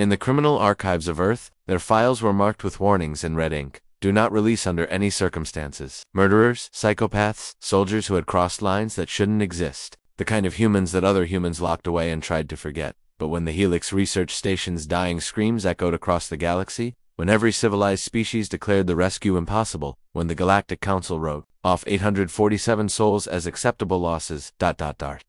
In the criminal archives of Earth, their files were marked with warnings in red ink. Do not release under any circumstances. Murderers, psychopaths, soldiers who had crossed lines that shouldn't exist. The kind of humans that other humans locked away and tried to forget. But when the Helix research station's dying screams echoed across the galaxy, when every civilized species declared the rescue impossible, when the Galactic Council wrote off 847 souls as acceptable losses,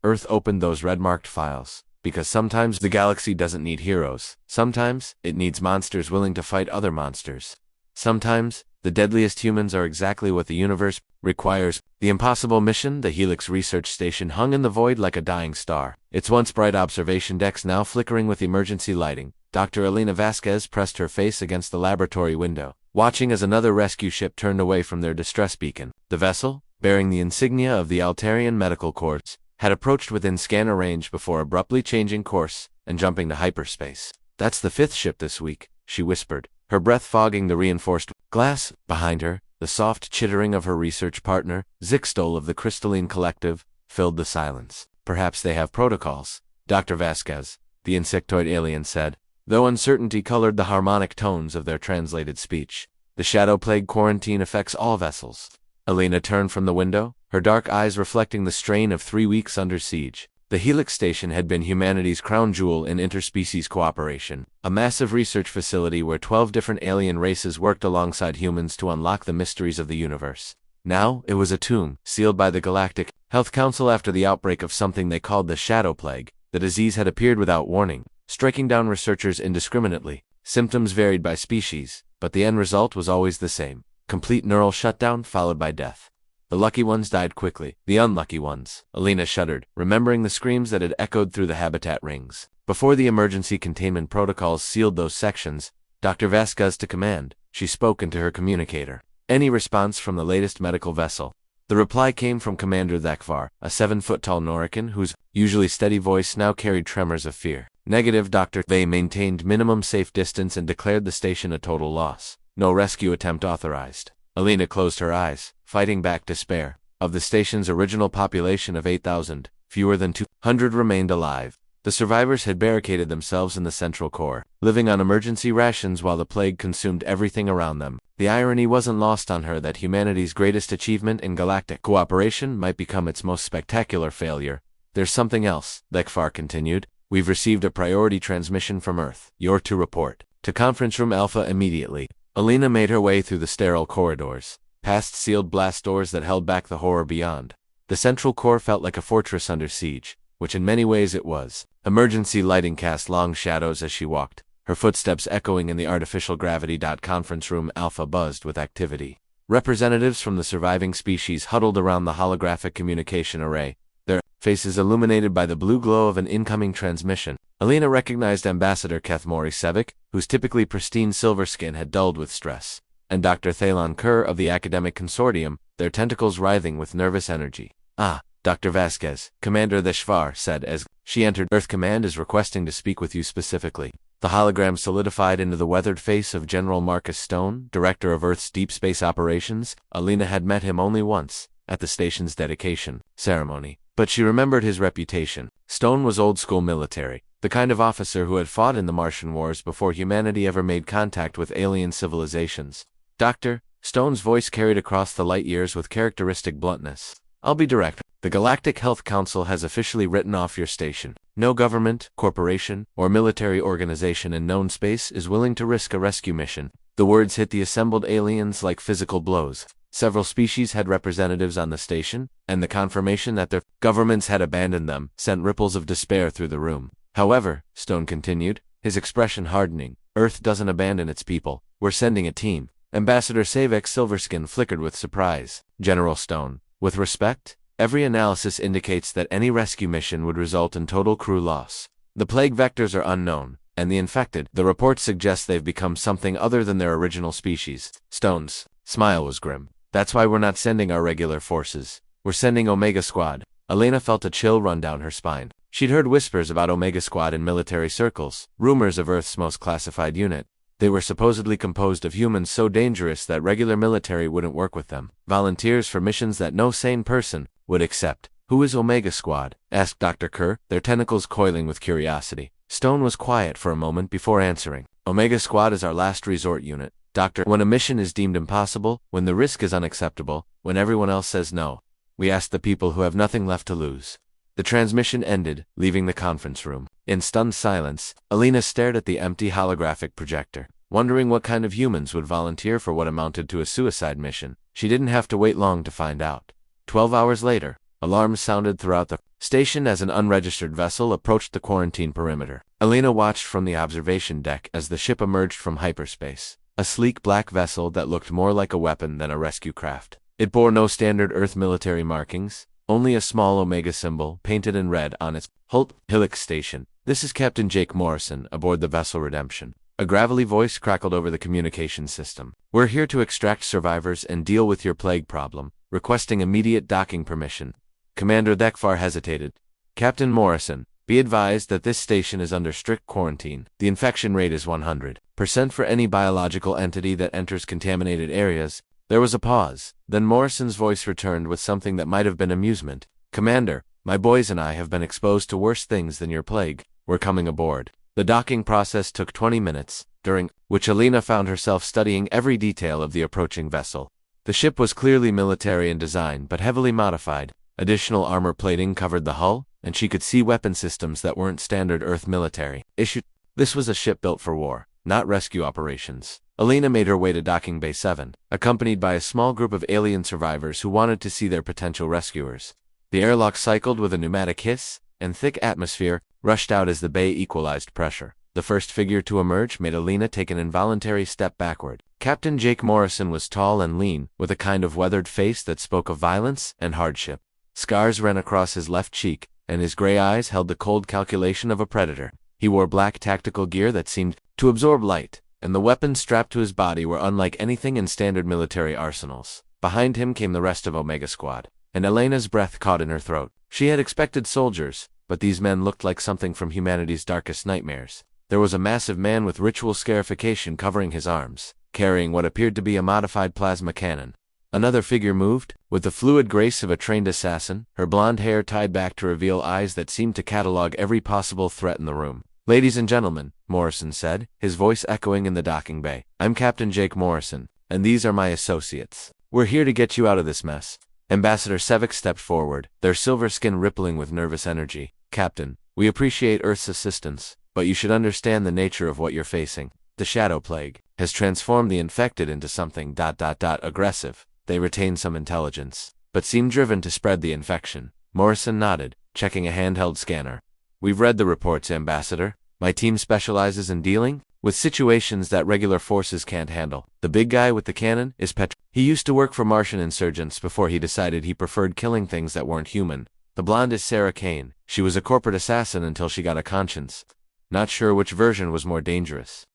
Earth opened those red-marked files. Because sometimes the galaxy doesn't need heroes. Sometimes it needs monsters willing to fight other monsters. Sometimes the deadliest humans are exactly what the universe requires. The impossible mission, the Helix research station, hung in the void like a dying star. Its once bright observation decks now flickering with emergency lighting. Dr. Elena Vasquez pressed her face against the laboratory window, watching as another rescue ship turned away from their distress beacon. The vessel, bearing the insignia of the Altarian Medical Corps, had approached within scanner range before abruptly changing course and jumping to hyperspace. "That's the 5th ship this week," she whispered, her breath fogging the reinforced glass. Behind her, the soft chittering of her research partner, Zixtol of the Crystalline Collective, filled the silence. "Perhaps they have protocols," Dr. Vasquez, the insectoid alien, said, though uncertainty colored the harmonic tones of their translated speech. "The shadow plague quarantine affects all vessels." Elena turned from the window, her dark eyes reflecting the strain of 3 weeks under siege. The Helix Station had been humanity's crown jewel in interspecies cooperation, a massive research facility where 12 different alien races worked alongside humans to unlock the mysteries of the universe. Now, it was a tomb, sealed by the Galactic Health Council after the outbreak of something they called the Shadow Plague. The disease had appeared without warning, striking down researchers indiscriminately. Symptoms varied by species, but the end result was always the same: complete neural shutdown followed by death. The lucky ones died quickly. The unlucky ones. Elena shuddered, remembering the screams that had echoed through the habitat rings. Before the emergency containment protocols sealed those sections, Dr. Vasquez to command, she spoke into her communicator. "Any response from the latest medical vessel?" The reply came from Commander Thakvar, a 7-foot-tall Norican whose usually steady voice now carried tremors of fear. "Negative, Doctor." They maintained minimum safe distance and declared the station a total loss. No rescue attempt authorized. Elena closed her eyes, fighting back despair. Of the station's original population of 8,000, fewer than 200 remained alive. The survivors had barricaded themselves in the central core, living on emergency rations while the plague consumed everything around them. The irony wasn't lost on her that humanity's greatest achievement in galactic cooperation might become its most spectacular failure. "There's something else," Thakvar continued. "We've received a priority transmission from Earth. You're to report to Conference Room Alpha immediately." Elena made her way through the sterile corridors, past sealed blast doors that held back the horror beyond. The central core felt like a fortress under siege, which in many ways it was. Emergency lighting cast long shadows as she walked, her footsteps echoing in the artificial gravity. Conference Room Alpha buzzed with activity. Representatives from the surviving species huddled around the holographic communication array, their faces illuminated by the blue glow of an incoming transmission. Elena recognized Ambassador Kethmori Sevic, whose typically pristine silver skin had dulled with stress, and Dr. Thalon Kerr of the Academic Consortium, their tentacles writhing with nervous energy. "Ah, Dr. Vasquez," Commander Theshvar said as she entered. "Earth Command is requesting to speak with you specifically." The hologram solidified into the weathered face of General Marcus Stone, director of Earth's deep space operations. Elena had met him only once, at the station's dedication ceremony, but she remembered his reputation. Stone was old-school military, the kind of officer who had fought in the Martian Wars before humanity ever made contact with alien civilizations. "Doctor," Stone's voice carried across the light years with characteristic bluntness. "I'll be direct. The Galactic Health Council has officially written off your station. No government, corporation, or military organization in known space is willing to risk a rescue mission." The words hit the assembled aliens like physical blows. Several species had representatives on the station, and the confirmation that their governments had abandoned them sent ripples of despair through the room. "However," Stone continued, his expression hardening, "Earth doesn't abandon its people. We're sending a team." Ambassador Savek's silver skin flickered with surprise. "General Stone, with respect, every analysis indicates that any rescue mission would result in total crew loss. The plague vectors are unknown, and the infected, the reports suggest they've become something other than their original species." Stone's smile was grim. "That's why we're not sending our regular forces. We're sending Omega Squad." Elena felt a chill run down her spine. She'd heard whispers about Omega Squad in military circles, rumors of Earth's most classified unit. They were supposedly composed of humans so dangerous that regular military wouldn't work with them. Volunteers for missions that no sane person would accept. "Who is Omega Squad?" asked Dr. Kerr, their tentacles coiling with curiosity. Stone was quiet for a moment before answering. Omega Squad is our last resort unit, Doctor. When a mission is deemed impossible, when the risk is unacceptable, when everyone else says no, we ask the people who have nothing left to lose. The transmission ended, leaving the conference room. In stunned silence, Alina stared at the empty holographic projector, wondering what kind of humans would volunteer for what amounted to a suicide mission. She didn't have to wait long to find out. 12 hours later, alarms sounded throughout the station as an unregistered vessel approached the quarantine perimeter. Alina watched from the observation deck as the ship emerged from hyperspace, a sleek black vessel that looked more like a weapon than a rescue craft. It bore no standard Earth military markings, only a small Omega symbol painted in red on its hull. Hillock Station. This is Captain Jake Morrison aboard the vessel Redemption. A gravelly voice crackled over the communication system. We're here to extract survivors and deal with your plague problem, requesting immediate docking permission. Commander Thekfar hesitated. Captain Morrison, be advised that this station is under strict quarantine. The infection rate is 100% for any biological entity that enters contaminated areas. There was a pause. Then Morrison's voice returned with something that might have been amusement. Commander, my boys and I have been exposed to worse things than your plague. We're coming aboard. The docking process took 20 minutes, during which Alina found herself studying every detail of the approaching vessel. The ship was clearly military in design but heavily modified. Additional armor plating covered the hull, and she could see weapon systems that weren't standard Earth military issued. This was a ship built for war, not rescue operations. Alina made her way to Docking Bay 7, accompanied by a small group of alien survivors who wanted to see their potential rescuers. The airlock cycled with a pneumatic hiss, and thick atmosphere rushed out as the bay equalized pressure. The first figure to emerge made Alina take an involuntary step backward. Captain Jake Morrison was tall and lean, with a kind of weathered face that spoke of violence and hardship. Scars ran across his left cheek, and his gray eyes held the cold calculation of a predator. He wore black tactical gear that seemed to absorb light, and the weapons strapped to his body were unlike anything in standard military arsenals. Behind him came the rest of Omega Squad, and Elena's breath caught in her throat. She had expected soldiers, but these men looked like something from humanity's darkest nightmares. There was a massive man with ritual scarification covering his arms, carrying what appeared to be a modified plasma cannon. Another figure moved, with the fluid grace of a trained assassin, her blonde hair tied back to reveal eyes that seemed to catalog every possible threat in the room. Ladies and gentlemen, Morrison said, his voice echoing in the docking bay. I'm Captain Jake Morrison, and these are my associates. We're here to get you out of this mess. Ambassador Sevik stepped forward, their silver skin rippling with nervous energy. Captain, we appreciate Earth's assistance, but you should understand the nature of what you're facing. The Shadow Plague has transformed the infected into something aggressive. They retain some intelligence, but seem driven to spread the infection. Morrison nodded, checking a handheld scanner. We've read the reports, Ambassador. My team specializes in dealing with situations that regular forces can't handle. The big guy with the cannon is He used to work for Martian insurgents before he decided he preferred killing things that weren't human. The blonde is Sarah Kane. She was a corporate assassin until she got a conscience. Not sure which version was more dangerous.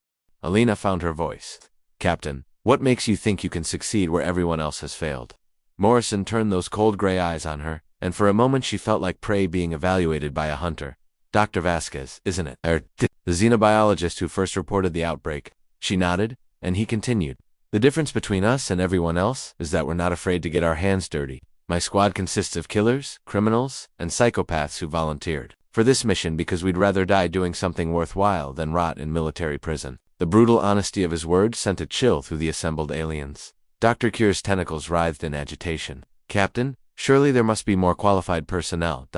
Alina found her voice. Captain, what makes you think you can succeed where everyone else has failed? Morrison turned those cold gray eyes on her, and for a moment she felt like prey being evaluated by a hunter. Dr. Vasquez, isn't it? The xenobiologist who first reported the outbreak. She nodded, and he continued. The difference between us and everyone else is that we're not afraid to get our hands dirty. My squad consists of killers, criminals, and psychopaths who volunteered for this mission because we'd rather die doing something worthwhile than rot in military prison. The brutal honesty of his words sent a chill through the assembled aliens. Dr. Kure's tentacles writhed in agitation. Captain, surely there must be more qualified personnel.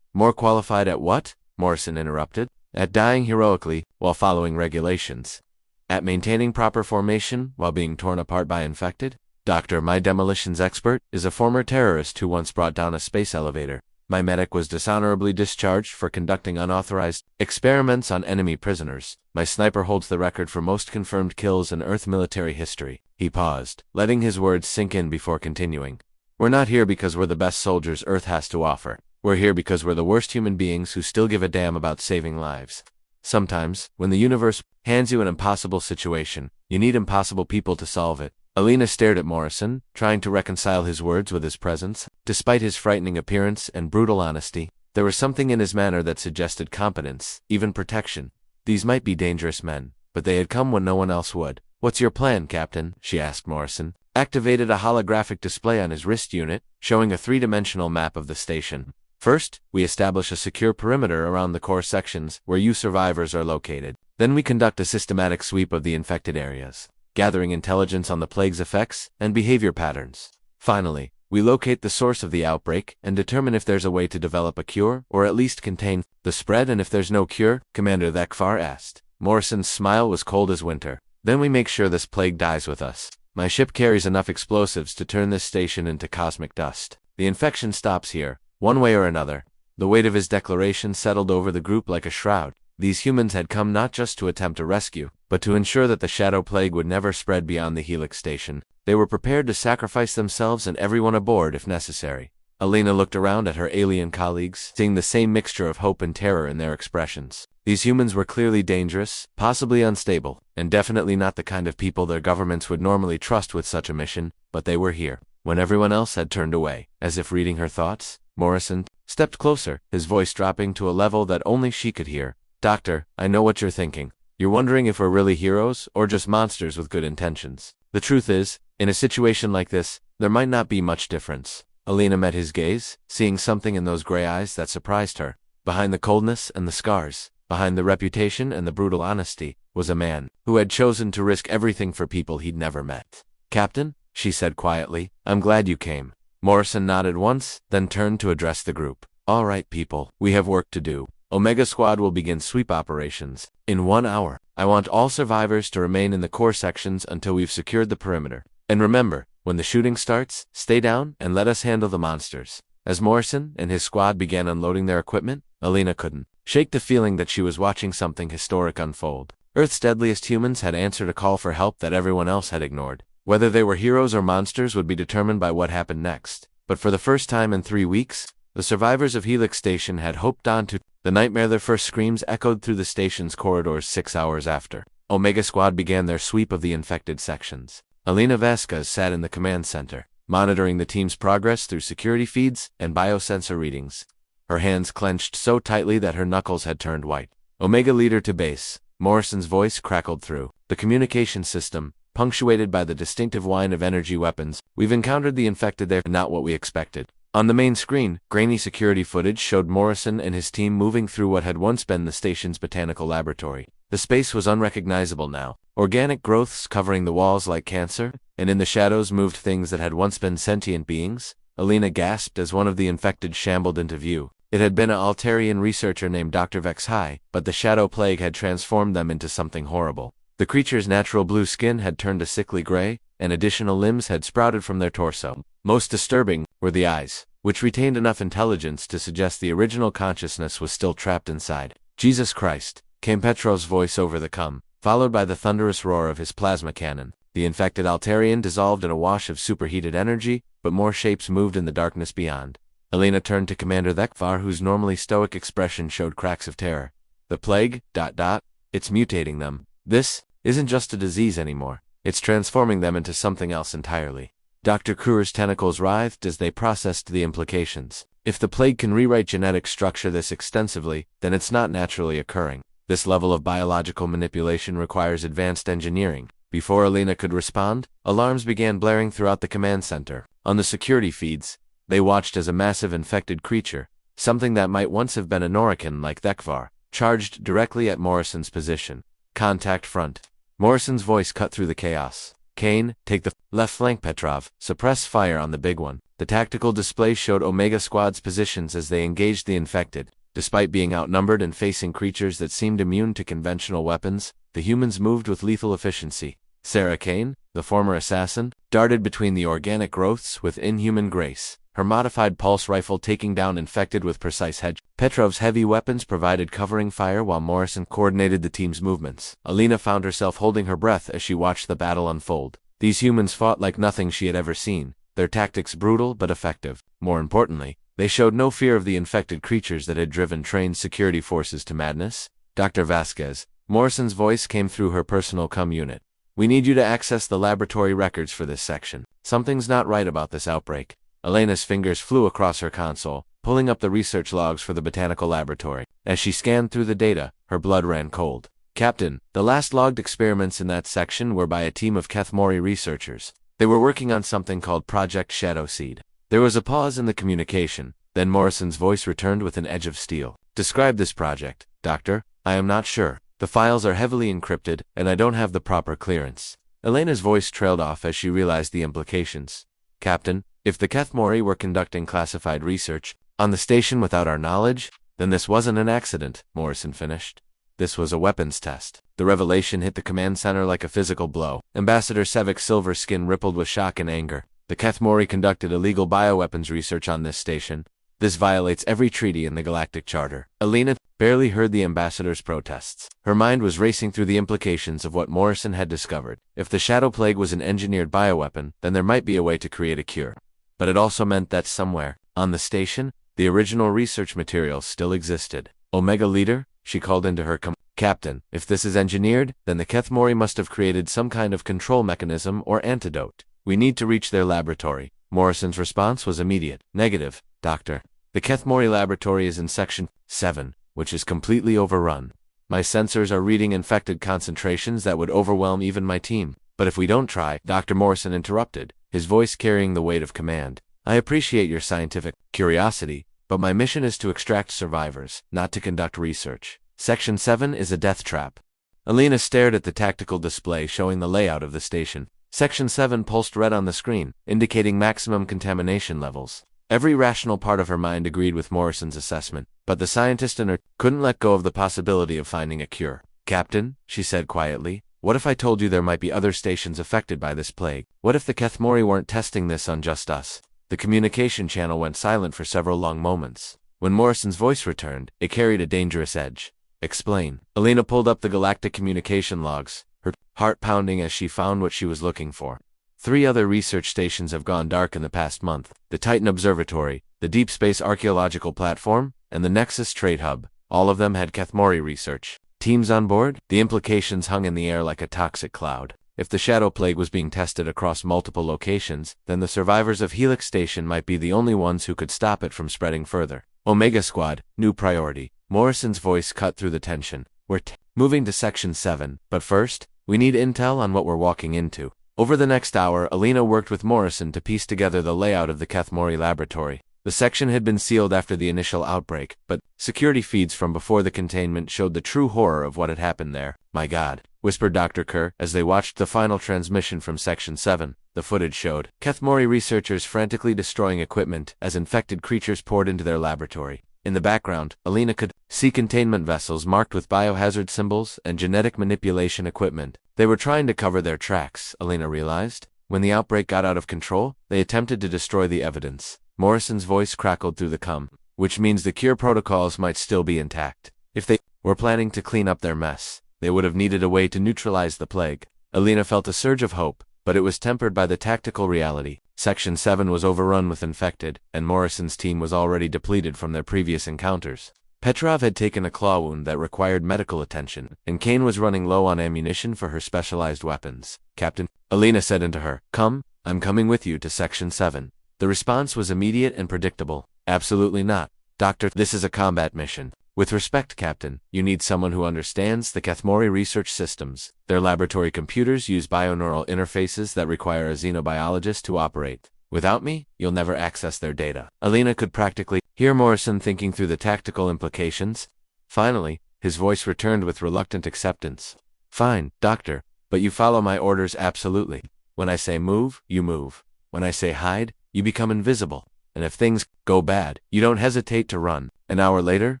More qualified at what? Morrison interrupted. At dying heroically, while following regulations. At maintaining proper formation, while being torn apart by infected? Doctor, my demolitions expert, is a former terrorist who once brought down a space elevator. My medic was dishonorably discharged for conducting unauthorized experiments on enemy prisoners. My sniper holds the record for most confirmed kills in Earth military history. He paused, letting his words sink in before continuing. We're not here because we're the best soldiers Earth has to offer. We're here because we're the worst human beings who still give a damn about saving lives. Sometimes, when the universe hands you an impossible situation, you need impossible people to solve it. Alina stared at Morrison, trying to reconcile his words with his presence. Despite his frightening appearance and brutal honesty, there was something in his manner that suggested competence, even protection. These might be dangerous men, but they had come when no one else would. What's your plan, Captain? She asked Morrison. Activated a holographic display on his wrist unit, showing a three-dimensional map of the station. First, we establish a secure perimeter around the core sections where you survivors are located. Then we conduct a systematic sweep of the infected areas, gathering intelligence on the plague's effects and behavior patterns. Finally, we locate the source of the outbreak and determine if there's a way to develop a cure or at least contain the spread. And if there's no cure, Commander Thekvar asked. Morrison's smile was cold as winter. Then we make sure this plague dies with us. My ship carries enough explosives to turn this station into cosmic dust. The infection stops here, one way or another. The weight of his declaration settled over the group like a shroud. These humans had come not just to attempt a rescue, but to ensure that the shadow plague would never spread beyond the Helix station. They were prepared to sacrifice themselves and everyone aboard if necessary. Alina looked around at her alien colleagues, seeing the same mixture of hope and terror in their expressions. These humans were clearly dangerous, possibly unstable, and definitely not the kind of people their governments would normally trust with such a mission, but they were here. When everyone else had turned away, as if reading her thoughts, Morrison stepped closer, his voice dropping to a level that only she could hear. Doctor, I know what you're thinking. You're wondering if we're really heroes or just monsters with good intentions. The truth is, in a situation like this, there might not be much difference. Alina met his gaze, seeing something in those gray eyes that surprised her. Behind the coldness and the scars, behind the reputation and the brutal honesty, was a man who had chosen to risk everything for people he'd never met. Captain, she said quietly, I'm glad you came. Morrison nodded once, then turned to address the group. All right, people, we have work to do. Omega Squad will begin sweep operations in 1 hour. I want all survivors to remain in the core sections until we've secured the perimeter. And remember, when the shooting starts, stay down and let us handle the monsters. As Morrison and his squad began unloading their equipment, Alina couldn't shake the feeling that she was watching something historic unfold. Earth's deadliest humans had answered a call for help that everyone else had ignored. Whether they were heroes or monsters would be determined by what happened next. But for the first time in 3 weeks, the survivors of Helix Station had hoped on to the nightmare. Their first screams echoed through the station's corridors 6 hours after Omega Squad began their sweep of the infected sections. Alina Vasquez sat in the command center, monitoring the team's progress through security feeds and biosensor readings. Her hands clenched so tightly that her knuckles had turned white. Omega Leader to base, Morrison's voice crackled through the communication system, punctuated by the distinctive whine of energy weapons. We've encountered the infected there, not what we expected. On the main screen, grainy security footage showed Morrison and his team moving through what had once been the station's botanical laboratory. The space was unrecognizable now. Organic growths covering the walls like cancer, and in the shadows moved things that had once been sentient beings. Alina gasped as one of the infected shambled into view. It had been an Altarian researcher named Dr. Vexhai, but the shadow plague had transformed them into something horrible. The creature's natural blue skin had turned a sickly gray, and additional limbs had sprouted from their torso. Most disturbing were the eyes, which retained enough intelligence to suggest the original consciousness was still trapped inside. Jesus Christ, came Petrov's voice over the com, followed by the thunderous roar of his plasma cannon. The infected Altarian dissolved in a wash of superheated energy, but more shapes moved in the darkness beyond. Alina turned to Commander Thekvar, whose normally stoic expression showed cracks of terror. The plague, it's mutating them. This isn't just a disease anymore. It's transforming them into something else entirely. Dr. Kruer's tentacles writhed as they processed the implications. If the plague can rewrite genetic structure this extensively, then it's not naturally occurring. This level of biological manipulation requires advanced engineering. Before Alina could respond, alarms began blaring throughout the command center. On the security feeds, they watched as a massive infected creature, something that might once have been a Norican like Thekvar, charged directly at Morrison's position. Contact front. Morrison's voice cut through the chaos. Kane, take the left flank. Petrov, suppress fire on the big one. The tactical display showed Omega Squad's positions as they engaged the infected. Despite being outnumbered and facing creatures that seemed immune to conventional weapons, the humans moved with lethal efficiency. Sarah Kane, the former assassin, darted between the organic growths with inhuman grace, her modified pulse rifle taking down infected with precise hedge. Petrov's heavy weapons provided covering fire while Morrison coordinated the team's movements. Alina found herself holding her breath as she watched the battle unfold. These humans fought like nothing she had ever seen, their tactics brutal but effective. More importantly, they showed no fear of the infected creatures that had driven trained security forces to madness. Dr. Vasquez, Morrison's voice came through her personal comm unit. We need you to access the laboratory records for this section. Something's not right about this outbreak. Elena's fingers flew across her console, pulling up the research logs for the botanical laboratory. As she scanned through the data, her blood ran cold. Captain, the last logged experiments in that section were by a team of Kethmori researchers. They were working on something called Project Shadowseed. There was a pause in the communication, Then Morrison's voice returned with an edge of steel. Describe this project, Doctor. I am not sure. The files are heavily encrypted, and I don't have the proper clearance. Elena's voice trailed off as she realized the implications. Captain, if the Kethmori were conducting classified research on the station without our knowledge, then this wasn't an accident, Morrison finished. This was a weapons test. The revelation hit the command center like a physical blow. Ambassador Sevic's silver skin rippled with shock and anger. The Kethmori conducted illegal bioweapons research on this station. This violates every treaty in the Galactic Charter. Elena barely heard the ambassador's protests. Her mind was racing through the implications of what Morrison had discovered. If the Shadow Plague was an engineered bioweapon, then there might be a way to create a cure. But it also meant that somewhere, on the station, the original research materials still existed. Omega Leader, she called into her Captain, if this is engineered, then the Kethmori must have created some kind of control mechanism or antidote. We need to reach their laboratory. Morrison's response was immediate. Negative, Doctor. The Kethmori laboratory is in Section 7, which is completely overrun. My sensors are reading infected concentrations that would overwhelm even my team. But if we don't try, Dr. Morrison interrupted, his voice carrying the weight of command. I appreciate your scientific curiosity, but my mission is to extract survivors, not to conduct research. Section 7 is a death trap. Elena stared at the tactical display showing the layout of the station. Section 7 pulsed red on the screen, indicating maximum contamination levels. Every rational part of her mind agreed with Morrison's assessment, but the scientist in her couldn't let go of the possibility of finding a cure. Captain, she said quietly, what if I told you there might be other stations affected by this plague? What if the Kethmori weren't testing this on just us? The communication channel went silent for several long moments. When Morrison's voice returned, it carried a dangerous edge. Explain. Elena pulled up the galactic communication logs, her heart pounding as she found what she was looking for. 3 other research stations have gone dark in the past month. The Titan Observatory, the Deep Space Archaeological Platform, and the Nexus Trade Hub. All of them had Kethmori research. Teams on board? The implications hung in the air like a toxic cloud. If the Shadow Plague was being tested across multiple locations, then the survivors of Helix Station might be the only ones who could stop it from spreading further. Omega Squad, new priority. Morrison's voice cut through the tension. We're moving to Section 7, but first, we need intel on what we're walking into. Over the next hour, Elena worked with Morrison to piece together the layout of the Kethmori laboratory. The section had been sealed after the initial outbreak, but security feeds from before the containment showed the true horror of what had happened there. My God, whispered Dr. Kerr as they watched the final transmission from Section 7. The footage showed Kethmori researchers frantically destroying equipment as infected creatures poured into their laboratory. In the background, Elena could see containment vessels marked with biohazard symbols and genetic manipulation equipment. They were trying to cover their tracks, Elena realized. When the outbreak got out of control, they attempted to destroy the evidence. Morrison's voice crackled through the which means the cure protocols might still be intact. If they were planning to clean up their mess, they would have needed a way to neutralize the plague. Elena felt a surge of hope, but it was tempered by the tactical reality. Section 7 was overrun with infected, and Morrison's team was already depleted from their previous encounters. Petrov had taken a claw wound that required medical attention, and Kane was running low on ammunition for her specialized weapons. Captain, Elena said into her, "Come, I'm coming with you to Section 7. The response was immediate and predictable. Absolutely not. Doctor, this is a combat mission. With respect, Captain, you need someone who understands the Kethmori research systems. Their laboratory computers use bioneural interfaces that require a xenobiologist to operate. Without me, you'll never access their data." Elena could practically hear Morrison thinking through the tactical implications. Finally, his voice returned with reluctant acceptance. "Fine, Doctor, but you follow my orders absolutely. When I say move, you move. When I say hide, you become invisible. And if things go bad, you don't hesitate to run." An hour later,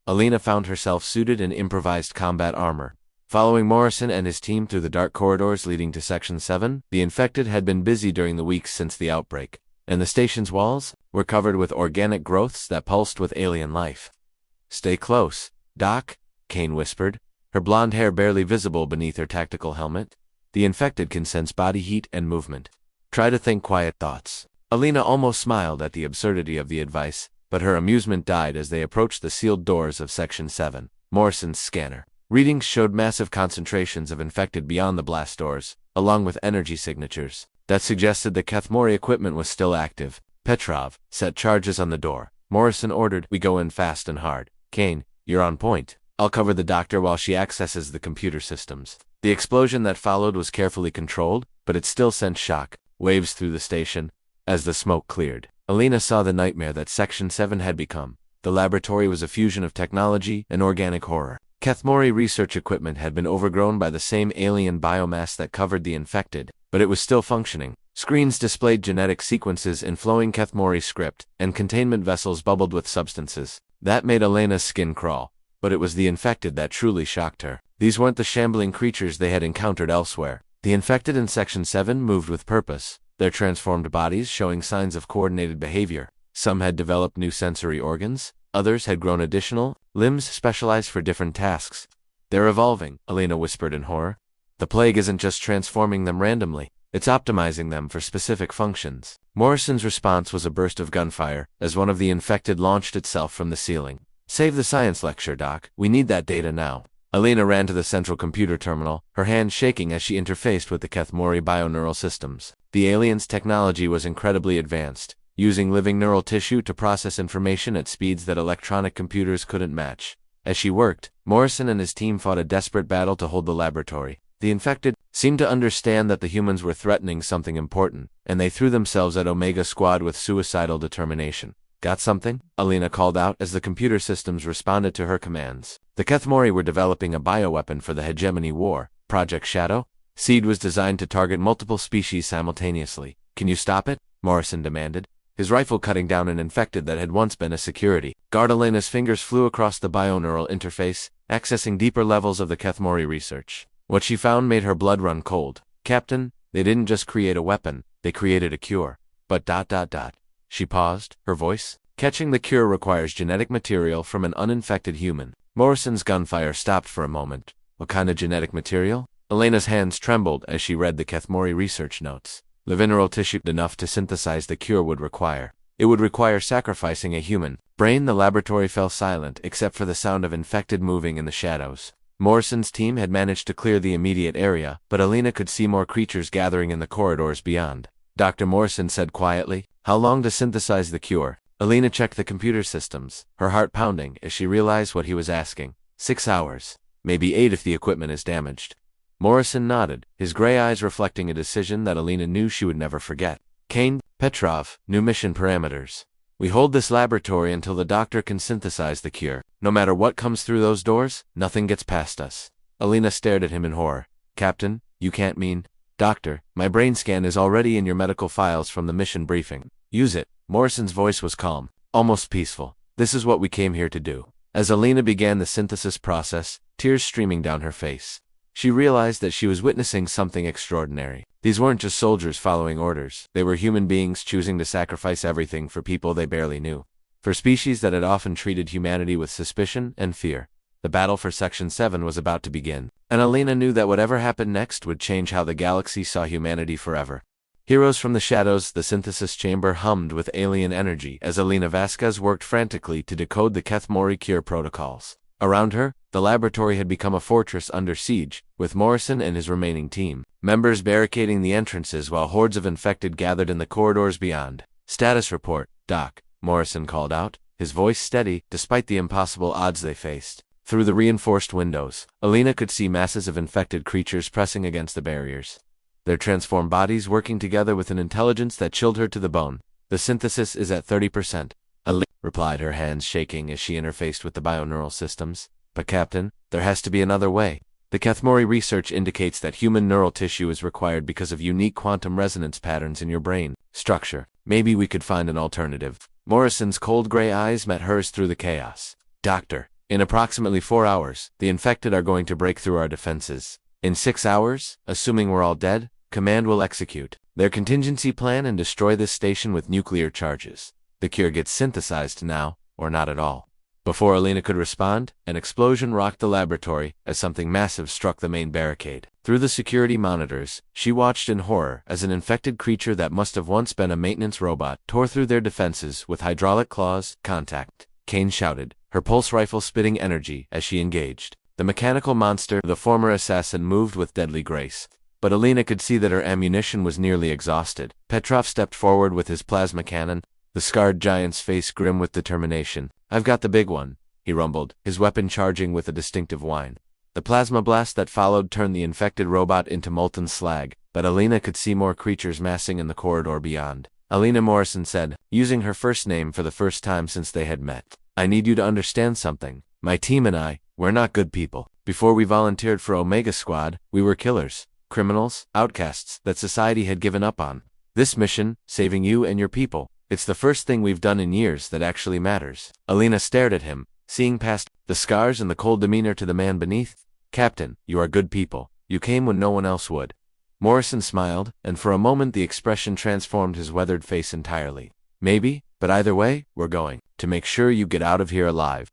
Elena found herself suited in improvised combat armor. Following Morrison and his team through the dark corridors leading to Section 7, the infected had been busy during the weeks since the outbreak, and the station's walls were covered with organic growths that pulsed with alien life. "Stay close, Doc," Kane whispered, her blonde hair barely visible beneath her tactical helmet. "The infected can sense body heat and movement. Try to think quiet thoughts." Elena almost smiled at the absurdity of the advice, but her amusement died as they approached the sealed doors of Section 7. Morrison's scanner readings showed massive concentrations of infected beyond the blast doors, along with energy signatures that suggested the Kethmori equipment was still active. Petrov set charges on the door. Morrison ordered, "We go in fast and hard." "Kane, you're on point. I'll cover the doctor while she accesses the computer systems." The explosion that followed was carefully controlled, but it still sent shock waves through the station. As the smoke cleared, Alina saw the nightmare that Section 7 had become. The laboratory was a fusion of technology and organic horror. Kethmori research equipment had been overgrown by the same alien biomass that covered the infected, but it was still functioning. Screens displayed genetic sequences in flowing Kethmori script, and containment vessels bubbled with substances. That made Elena's skin crawl. But it was the infected that truly shocked her. These weren't the shambling creatures they had encountered elsewhere. The infected in Section 7 moved with purpose, their transformed bodies showing signs of coordinated behavior. Some had developed new sensory organs, others had grown additional limbs specialized for different tasks. They're evolving, Elena whispered in horror. The plague isn't just transforming them randomly, it's optimizing them for specific functions. Morrison's response was a burst of gunfire, as one of the infected launched itself from the ceiling. Save the science lecture, Doc. We need that data now. Elena ran to the central computer terminal, her hand shaking as she interfaced with the Kethmori bioneural systems. The aliens' technology was incredibly advanced, using living neural tissue to process information at speeds that electronic computers couldn't match. As she worked, Morrison and his team fought a desperate battle to hold the laboratory. The infected seemed to understand that the humans were threatening something important, and they threw themselves at Omega Squad with suicidal determination. Got something? Alina called out as the computer systems responded to her commands. The Kethmori were developing a bioweapon for the hegemony war, Project Shadow. Seed was designed to target multiple species simultaneously. Can you stop it? Morrison demanded, his rifle cutting down an infected that had once been a security guard. Elena's fingers flew across the bioneural interface, accessing deeper levels of the Kethmori research. What she found made her blood run cold. Captain, they didn't just create a weapon, they created a cure. But ... She paused, her voice catching. The cure requires genetic material from an uninfected human. Morrison's gunfire stopped for a moment. What kind of genetic material? Elena's hands trembled as she read the Kethmori research notes. Livineral tissue enough to synthesize the cure would require. It would require sacrificing a human brain. The laboratory fell silent except for the sound of infected moving in the shadows. Morrison's team had managed to clear the immediate area, but Alina could see more creatures gathering in the corridors beyond. Dr. Morrison said quietly, "How long to synthesize the cure?" Alina checked the computer systems, her heart pounding as she realized what he was asking. 6 hours. Maybe 8 if the equipment is damaged. Morrison nodded, his gray eyes reflecting a decision that Alina knew she would never forget. Kane, Petrov, new mission parameters. We hold this laboratory until the doctor can synthesize the cure. No matter what comes through those doors, nothing gets past us. Alina stared at him in horror. Captain, you can't mean... Doctor, my brain scan is already in your medical files from the mission briefing. Use it. Morrison's voice was calm, almost peaceful. This is what we came here to do. As Alina began the synthesis process, tears streaming down her face, she realized that she was witnessing something extraordinary. These weren't just soldiers following orders. They were human beings choosing to sacrifice everything for people they barely knew. For species that had often treated humanity with suspicion and fear. The battle for Section 7 was about to begin, and Alina knew that whatever happened next would change how the galaxy saw humanity forever. Heroes from the shadows, the synthesis chamber hummed with alien energy as Alina Vasquez worked frantically to decode the Kethmori cure protocols. Around her, the laboratory had become a fortress under siege, with Morrison and his remaining team members barricading the entrances while hordes of infected gathered in the corridors beyond. Status report, Doc, Morrison called out, his voice steady despite the impossible odds they faced. Through the reinforced windows, Alina could see masses of infected creatures pressing against the barriers. Their transformed bodies working together with an intelligence that chilled her to the bone. The synthesis is at 30%. Alina replied, her hands shaking as she interfaced with the bioneural systems. But Captain, there has to be another way. The Kethmori research indicates that human neural tissue is required because of unique quantum resonance patterns in your brain structure. Maybe we could find an alternative. Morrison's cold gray eyes met hers through the chaos. Doctor, in approximately 4 hours, the infected are going to break through our defenses. In 6 hours, assuming we're all dead, Command will execute their contingency plan and destroy this station with nuclear charges. The cure gets synthesized now, or not at all. Before Alina could respond, an explosion rocked the laboratory as something massive struck the main barricade. Through the security monitors, she watched in horror as an infected creature that must have once been a maintenance robot tore through their defenses with hydraulic claws. Contact, Kane shouted, her pulse rifle spitting energy as she engaged. The mechanical monster, the former assassin, moved with deadly grace. But Alina could see that her ammunition was nearly exhausted. Petrov stepped forward with his plasma cannon, the scarred giant's face grim with determination. I've got the big one, he rumbled, his weapon charging with a distinctive whine. The plasma blast that followed turned the infected robot into molten slag, but Alina could see more creatures massing in the corridor beyond. Alina Morrison said, using her first name for the first time since they had met. I need you to understand something. My team and I, we're not good people. Before we volunteered for Omega Squad, we were killers, criminals, outcasts that society had given up on. This mission, saving you and your people, it's the first thing we've done in years that actually matters. Alina stared at him, seeing past the scars and the cold demeanor to the man beneath. Captain, you are good people. You came when no one else would. Morrison smiled, and for a moment the expression transformed his weathered face entirely. Maybe, but either way, we're going to make sure you get out of here alive.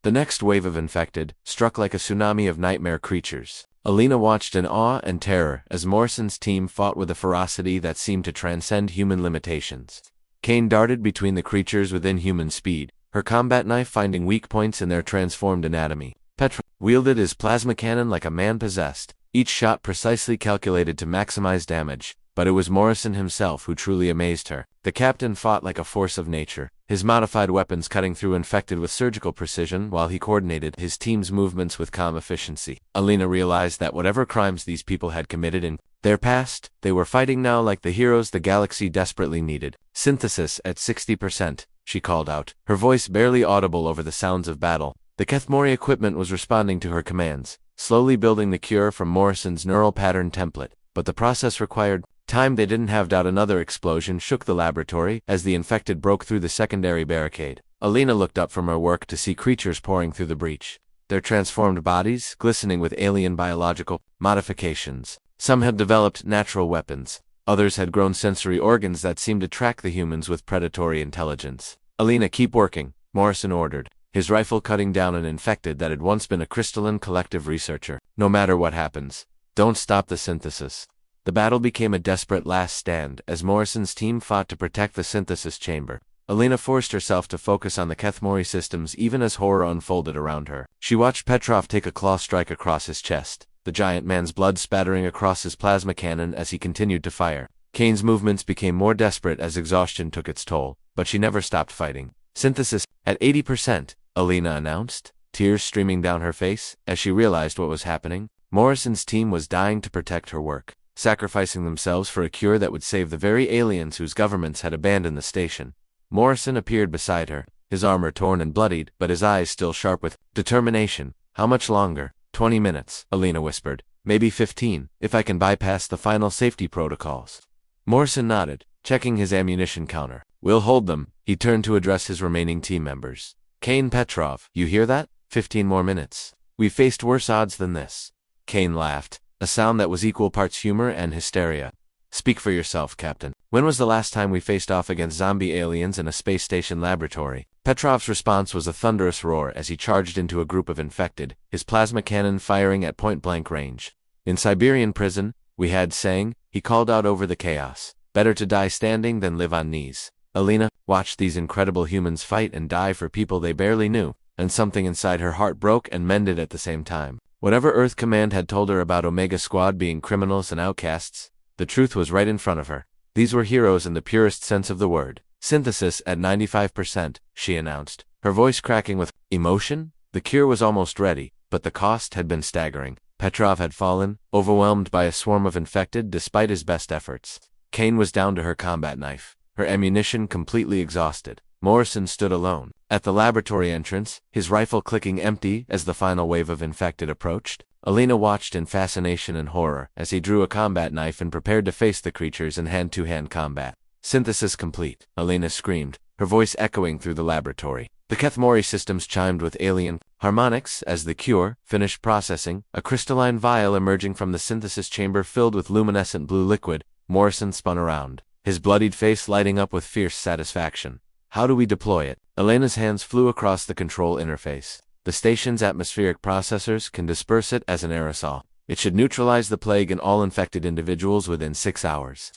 The next wave of infected struck like a tsunami of nightmare creatures. Alina watched in awe and terror as Morrison's team fought with a ferocity that seemed to transcend human limitations. Kane darted between the creatures within human speed, her combat knife finding weak points in their transformed anatomy. Petrov wielded his plasma cannon like a man possessed, each shot precisely calculated to maximize damage, but it was Morrison himself who truly amazed her. The captain fought like a force of nature, his modified weapons cutting through infected with surgical precision while he coordinated his team's movements with calm efficiency. Alina realized that whatever crimes these people had committed in their past, they were fighting now like the heroes the galaxy desperately needed. Synthesis at 60%, she called out, her voice barely audible over the sounds of battle. The Kethmori equipment was responding to her commands, slowly building the cure from Morrison's neural pattern template, but the process required time. They didn't have doubt. Another explosion shook the laboratory as the infected broke through the secondary barricade. Alina looked up from her work to see creatures pouring through the breach, their transformed bodies glistening with alien biological modifications. Some had developed natural weapons, others had grown sensory organs that seemed to track the humans with predatory intelligence. Alina, keep working, Morrison ordered, his rifle cutting down an infected that had once been a crystalline collective researcher. No matter what happens, don't stop the synthesis. The battle became a desperate last stand as Morrison's team fought to protect the synthesis chamber. Alina forced herself to focus on the Kethmori systems even as horror unfolded around her. She watched Petrov take a claw strike across his chest, the giant man's blood spattering across his plasma cannon as he continued to fire. Kane's movements became more desperate as exhaustion took its toll, but she never stopped fighting. Synthesis at 80%, Alina announced, tears streaming down her face as she realized what was happening. Morrison's team was dying to protect her work, sacrificing themselves for a cure that would save the very aliens whose governments had abandoned the station. Morrison appeared beside her, his armor torn and bloodied, but his eyes still sharp with determination. How much longer? 20 minutes, Alina whispered. Maybe 15, if I can bypass the final safety protocols. Morrison nodded, checking his ammunition counter. We'll hold them. He turned to address his remaining team members. Kane, Petrov, you hear that? 15 more minutes. We faced worse odds than this. Kane laughed, a sound that was equal parts humor and hysteria. Speak for yourself, Captain. When was the last time we faced off against zombie aliens in a space station laboratory? Petrov's response was a thunderous roar as he charged into a group of infected, his plasma cannon firing at point-blank range. In Siberian prison, we had saying, he called out over the chaos. Better to die standing than live on knees. Alina watched these incredible humans fight and die for people they barely knew, and something inside her heart broke and mended at the same time. Whatever Earth Command had told her about Omega Squad being criminals and outcasts, the truth was right in front of her. These were heroes in the purest sense of the word. Synthesis at 95%, she announced, her voice cracking with emotion. The cure was almost ready, but the cost had been staggering. Petrov had fallen, overwhelmed by a swarm of infected despite his best efforts. Kane was down to her combat knife, her ammunition completely exhausted. Morrison stood alone at the laboratory entrance, his rifle clicking empty as the final wave of infected approached. Alina watched in fascination and horror as he drew a combat knife and prepared to face the creatures in hand-to-hand combat. Synthesis complete, Alina screamed, her voice echoing through the laboratory. The Kethmori systems chimed with alien harmonics as the cure finished processing, a crystalline vial emerging from the synthesis chamber filled with luminescent blue liquid. Morrison spun around, his bloodied face lighting up with fierce satisfaction. How do we deploy it? Alina's hands flew across the control interface. The station's atmospheric processors can disperse it as an aerosol. It should neutralize the plague in all infected individuals within 6 hours.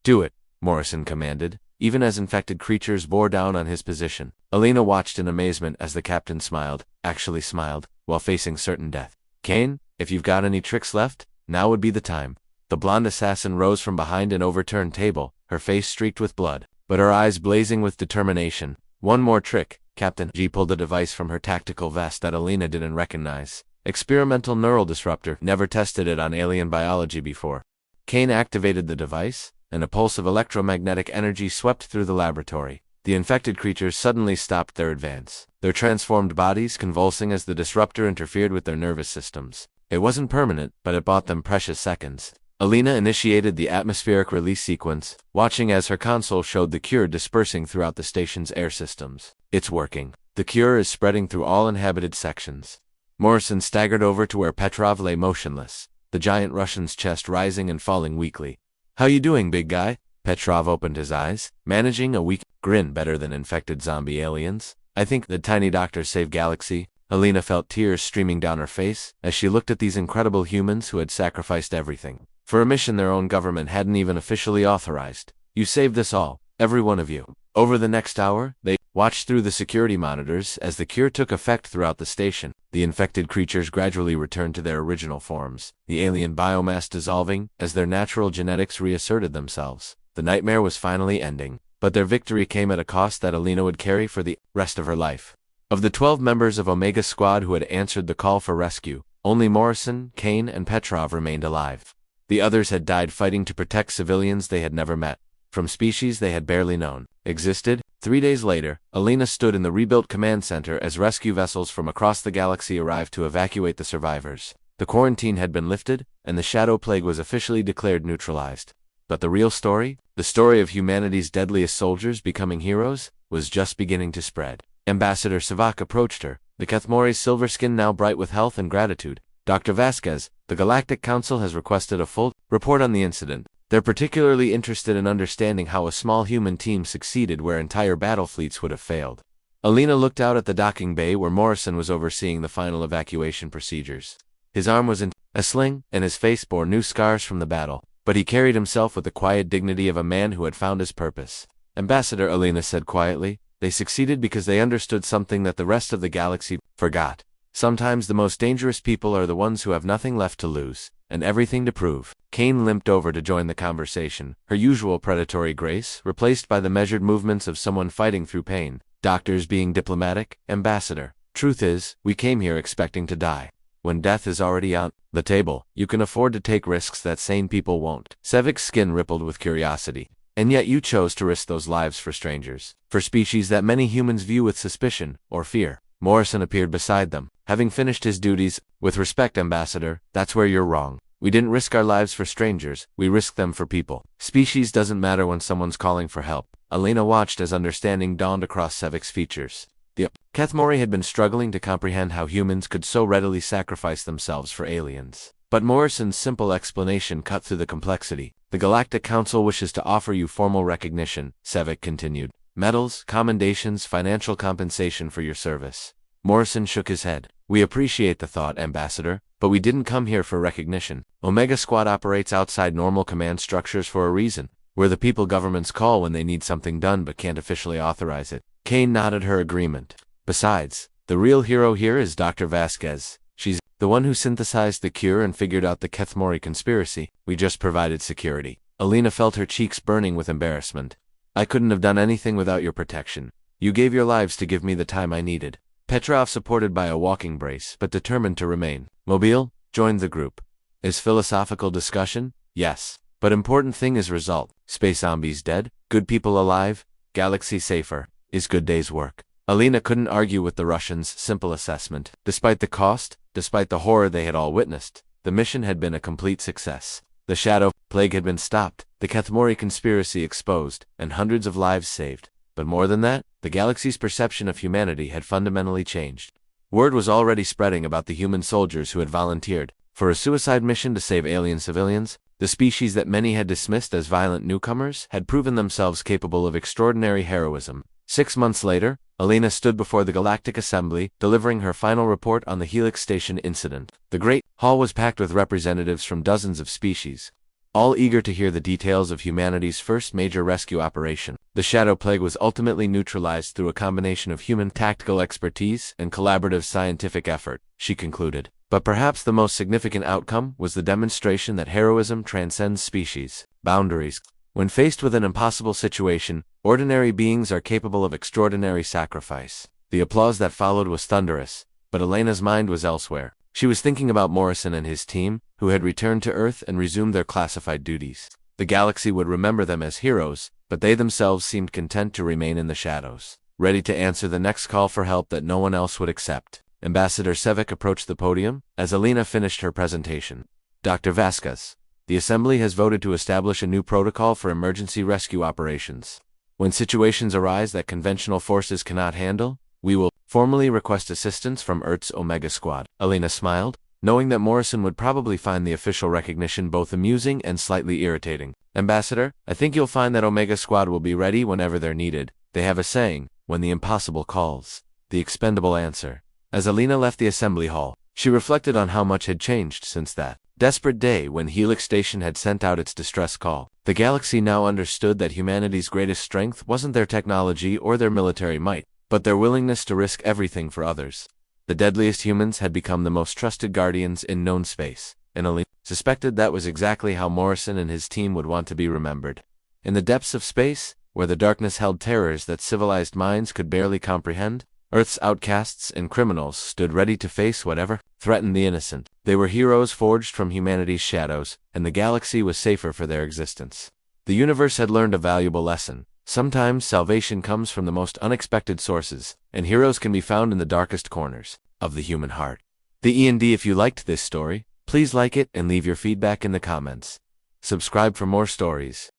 Do it, Morrison commanded, even as infected creatures bore down on his position. Alina watched in amazement as the captain smiled, actually smiled, while facing certain death. Kane, if you've got any tricks left, now would be the time. The blonde assassin rose from behind an overturned table, her face streaked with blood, but her eyes blazing with determination. One more trick, Captain. She pulled a device from her tactical vest that Alina didn't recognize. Experimental neural disruptor, never tested it on alien biology before. Kane activated the device, and a pulse of electromagnetic energy swept through the laboratory. The infected creatures suddenly stopped their advance, their transformed bodies convulsing as the disruptor interfered with their nervous systems. It wasn't permanent, but it bought them precious seconds. Alina initiated the atmospheric release sequence, watching as her console showed the cure dispersing throughout the station's air systems. It's working. The cure is spreading through all inhabited sections. Morrison staggered over to where Petrov lay motionless, the giant Russian's chest rising and falling weakly. "How you doing, big guy?" Petrov opened his eyes, managing a weak grin better than infected zombie aliens. "I think the tiny doctors save galaxy." Alina felt tears streaming down her face as she looked at these incredible humans who had sacrificed everything for a mission their own government hadn't even officially authorized. "You saved us all, every one of you." Over the next hour, they watched through the security monitors as the cure took effect throughout the station. The infected creatures gradually returned to their original forms, the alien biomass dissolving as their natural genetics reasserted themselves. The nightmare was finally ending, but their victory came at a cost that Alina would carry for the rest of her life. Of the 12 members of Omega Squad who had answered the call for rescue, only Morrison, Kane, and Petrov remained alive. The others had died fighting to protect civilians they had never met, from species they had barely known existed. 3 days later, Alina stood in the rebuilt command center as rescue vessels from across the galaxy arrived to evacuate the survivors. The quarantine had been lifted, and the Shadow Plague was officially declared neutralized. But the real story, the story of humanity's deadliest soldiers becoming heroes, was just beginning to spread. Ambassador Savak approached her, the Kethmori's silver skin now bright with health and gratitude. "Dr. Vasquez, the Galactic Council has requested a full report on the incident. They're particularly interested in understanding how a small human team succeeded where entire battle fleets would have failed." Alina looked out at the docking bay where Morrison was overseeing the final evacuation procedures. His arm was in a sling, and his face bore new scars from the battle, but he carried himself with the quiet dignity of a man who had found his purpose. "Ambassador," Alina said quietly, "they succeeded because they understood something that the rest of the galaxy forgot. Sometimes the most dangerous people are the ones who have nothing left to lose, and everything to prove." Kane limped over to join the conversation, her usual predatory grace replaced by the measured movements of someone fighting through pain. "Doctors being diplomatic, Ambassador. Truth is, we came here expecting to die. When death is already on the table, you can afford to take risks that sane people won't." Savik's skin rippled with curiosity. "And yet you chose to risk those lives for strangers, for species that many humans view with suspicion or fear." Morrison appeared beside them, having finished his duties. "With respect, Ambassador, that's where you're wrong. We didn't risk our lives for strangers, we risked them for people. Species doesn't matter when someone's calling for help." Alina watched as understanding dawned across Savik's features. The Kethmori had been struggling to comprehend how humans could so readily sacrifice themselves for aliens. But Morrison's simple explanation cut through the complexity. "The Galactic Council wishes to offer you formal recognition," Savik continued. "Medals, commendations, financial compensation for your service." Morrison shook his head. "We appreciate the thought, Ambassador, but we didn't come here for recognition. Omega Squad operates outside normal command structures for a reason. We're the people governments call when they need something done but can't officially authorize it." Kane nodded her agreement. "Besides, the real hero here is Dr. Vasquez. She's the one who synthesized the cure and figured out the Kethmori conspiracy. We just provided security." Alina felt her cheeks burning with embarrassment. "I couldn't have done anything without your protection. You gave your lives to give me the time I needed." Petrov, supported by a walking brace but determined to remain mobile, joined the group. "Is philosophical discussion? Yes. But important thing is result. Space zombies dead, good people alive, galaxy safer. Is good day's work." Alina couldn't argue with the Russians' simple assessment. Despite the cost, despite the horror they had all witnessed, the mission had been a complete success. The Shadow Plague had been stopped, the Kethmori conspiracy exposed, and hundreds of lives saved. But more than that, the galaxy's perception of humanity had fundamentally changed. Word was already spreading about the human soldiers who had volunteered for a suicide mission to save alien civilians. The species that many had dismissed as violent newcomers had proven themselves capable of extraordinary heroism. 6 months later, Alina stood before the Galactic Assembly, delivering her final report on the Helix Station incident. The Great Hall was packed with representatives from dozens of species, all eager to hear the details of humanity's first major rescue operation. The Shadow Plague was ultimately neutralized through a combination of human tactical expertise and collaborative scientific effort, she concluded. But perhaps the most significant outcome was the demonstration that heroism transcends species boundaries. When faced with an impossible situation, ordinary beings are capable of extraordinary sacrifice. The applause that followed was thunderous, but Alina's mind was elsewhere. She was thinking about Morrison and his team, who had returned to Earth and resumed their classified duties. The galaxy would remember them as heroes, but they themselves seemed content to remain in the shadows, ready to answer the next call for help that no one else would accept. Ambassador Sevik approached the podium as Alina finished her presentation. Dr. Vasquez, the Assembly has voted to establish a new protocol for emergency rescue operations. When situations arise that conventional forces cannot handle, we will formally request assistance from Earth's Omega Squad. Alina smiled, knowing that Morrison would probably find the official recognition both amusing and slightly irritating. Ambassador, I think you'll find that Omega Squad will be ready whenever they're needed. They have a saying, when the impossible calls, the expendable answer. As Alina left the assembly hall, she reflected on how much had changed since that desperate day when Helix Station had sent out its distress call. The galaxy now understood that humanity's greatest strength wasn't their technology or their military might, but their willingness to risk everything for others. The deadliest humans had become the most trusted guardians in known space, and Alina suspected that was exactly how Morrison and his team would want to be remembered. In the depths of space, where the darkness held terrors that civilized minds could barely comprehend, Earth's outcasts and criminals stood ready to face whatever threatened the innocent. They were heroes forged from humanity's shadows, and the galaxy was safer for their existence. The universe had learned a valuable lesson. Sometimes salvation comes from the most unexpected sources, and heroes can be found in the darkest corners of the human heart. The E&D, if you liked this story, please like it and leave your feedback in the comments. Subscribe for more stories.